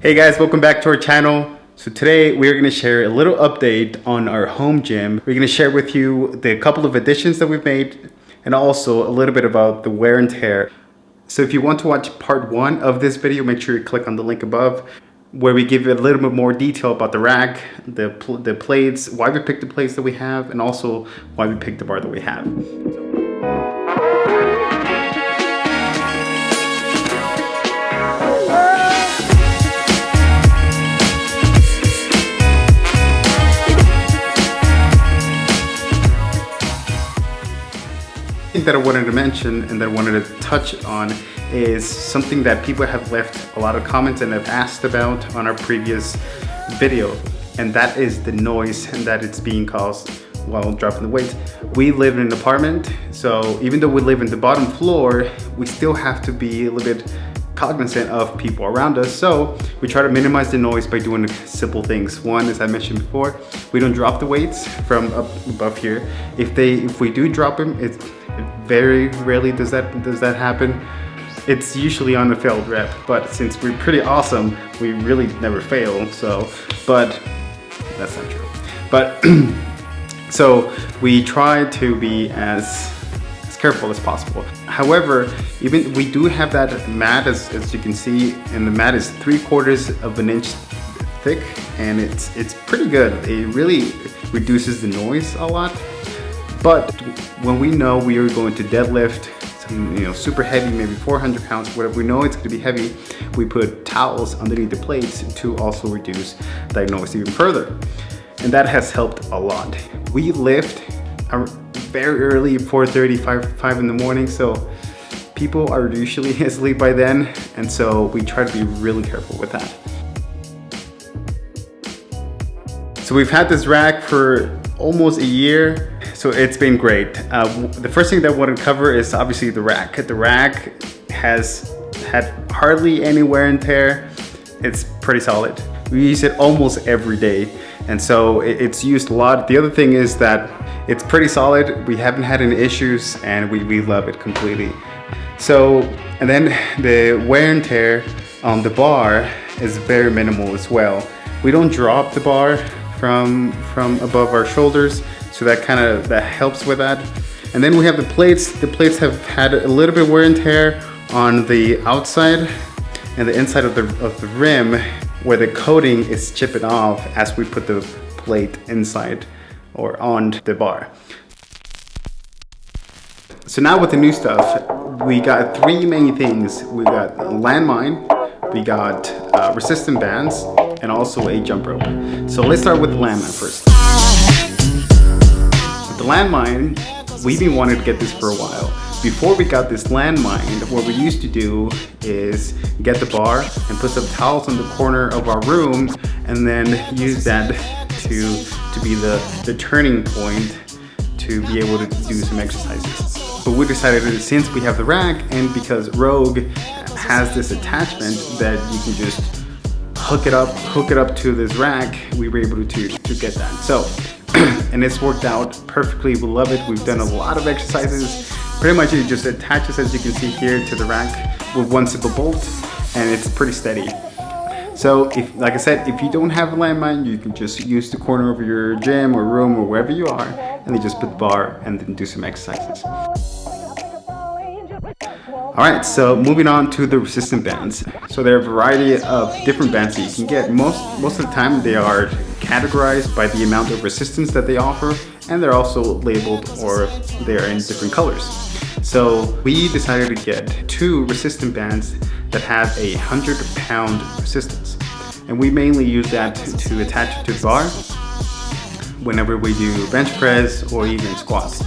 Hey guys, welcome back to our channel. So today we're going to share a little update on our home gym. We're going to share with you the couple of additions that we've made and also a little bit about the wear and tear. So if you want to watch part 1 of this video, make sure you click on the link above where we give you a little bit more detail about the rack, the plates, why we picked the plates that we have, and also why we picked the bar that we have. That I wanted to mention and that I wanted to touch on is something that people have left a lot of comments and have asked about on our previous video, and that is the noise and that it's being caused while dropping the weights. We live in an apartment, so even though we live in the bottom floor, we still have to be a little bit cognizant of people around us, so we try to minimize the noise by doing simple things. One, as I mentioned before, we don't drop the weights from up above here. If we do drop them, it very rarely does that happen. It's usually on a failed rep, but since we're pretty awesome, we really never fail. So, but that's not true. But so we try to be as careful as possible. However, even we do have that mat, as you can see, and the mat is 3/4 of an inch thick, and it's pretty good. It really reduces the noise a lot. But when we know we are going to deadlift some, super heavy, maybe 400 pounds, whatever, we know it's going to be heavy, we put towels underneath the plates to also reduce that noise even further. And that has helped a lot. We lift very early, 4:30, 5 in the morning, so people are usually asleep by then, and so we try to be really careful with that. So we've had this rack for almost a year, so it's been great. The first thing that I want to cover is obviously the rack. The rack has had hardly any wear and tear. It's pretty solid. We use it almost every day, and so it's used a lot. The other thing is that it's pretty solid. We haven't had any issues, and we love it completely. So, and then the wear and tear on the bar is very minimal as well. We don't drop the bar from above our shoulders, so that helps with that. And then we have the plates. The plates have had a little bit of wear and tear on the outside and the inside of the rim, where the coating is chipping off as we put the plate inside or on the bar. So now with the new stuff, we got 3 main things. We got Landmine, we got resistant bands, and also a jump rope. So let's start with the Landmine first. With the Landmine, we've been wanting to get this for a while. Before we got this Landmine, what we used to do is get the bar and put some towels on the corner of our room, and then use that to be the turning point to be able to do some exercises. But we decided that since we have the rack, and because Rogue has this attachment that you can just hook it up to this rack, we were able to get that. So, and it's worked out perfectly. We love it. We've done a lot of exercises. Pretty much it just attaches, as you can see here, to the rack with one simple bolt, and it's pretty steady. So, like I said, if you don't have a Landmine, you can just use the corner of your gym or room or wherever you are, and then just put the bar and then do some exercises. Alright, so moving on to the resistant bands. So there are a variety of different bands that you can get. Most of the time they are categorized by the amount of resistance that they offer, and they're also labeled, or they're in different colors. So we decided to get 2 resistant bands that have a 100-pound resistance. And we mainly use that to attach it to the bar whenever we do bench press or even squats.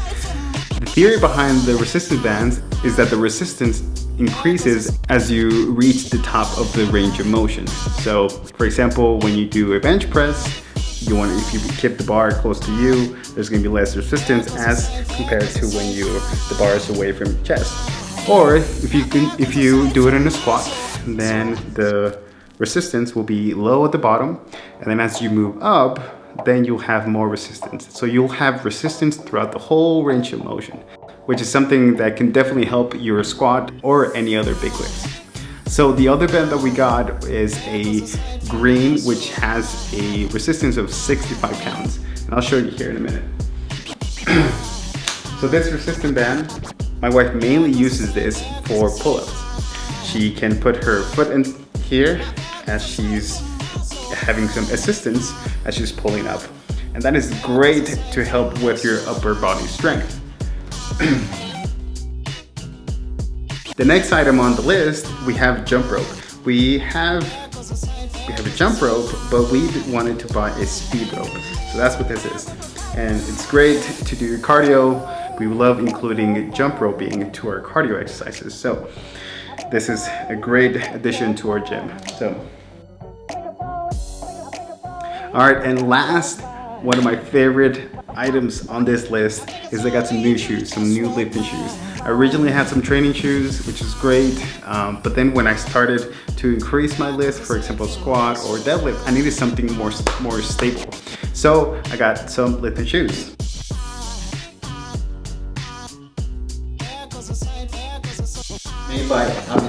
The theory behind the resistant bands is that the resistance increases as you reach the top of the range of motion. So, for example, when you do a bench press, if you keep the bar close to you, there's going to be less resistance as compared to when the bar is away from your chest. Or if you do it in a squat, then the resistance will be low at the bottom, and then as you move up, then you'll have more resistance. So you'll have resistance throughout the whole range of motion, which is something that can definitely help your squat or any other big lifts. So the other band that we got is a green, which has a resistance of 65 pounds. And I'll show you here in a minute. So this resistant band, my wife mainly uses this for pull-ups. She can put her foot in here as she's having some assistance as she's pulling up. And that is great to help with your upper body strength. The next item on the list, we have jump rope. We have a jump rope, but we wanted to buy a speed rope. So that's what this is. And it's great to do your cardio. We love including jump roping to our cardio exercises. So this is a great addition to our gym. So, all right, and last, one of my favorite items on this list is I got some new shoes, some new lifting shoes. I originally had some training shoes, which is great, but then when I started to increase my list, for example, squat or deadlift, I needed something more stable. So I got some lifting shoes. Made by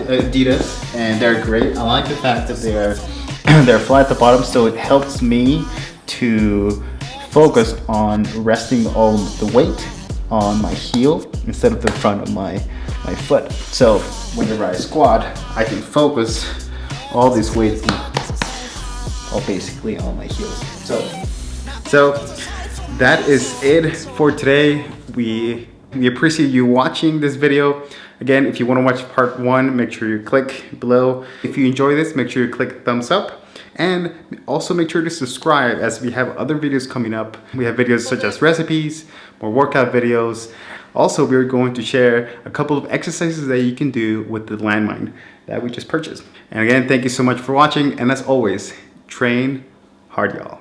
Adidas, and they're great. I like the fact that they're flat at the bottom, so it helps me to focus on resting all the weight on my heel instead of the front of my foot. So whenever I squat, I can focus all this weight all basically on my heels. So that is it for today. We appreciate you watching this video. Again, if you want to watch part 1, make sure you click below. If you enjoy this, make sure you click thumbs up. And also make sure to subscribe, as we have other videos coming up. We have videos such as recipes, more workout videos. Also, we're going to share a couple of exercises that you can do with the Landmine that we just purchased. And again, thank you so much for watching. And as always, train hard, y'all.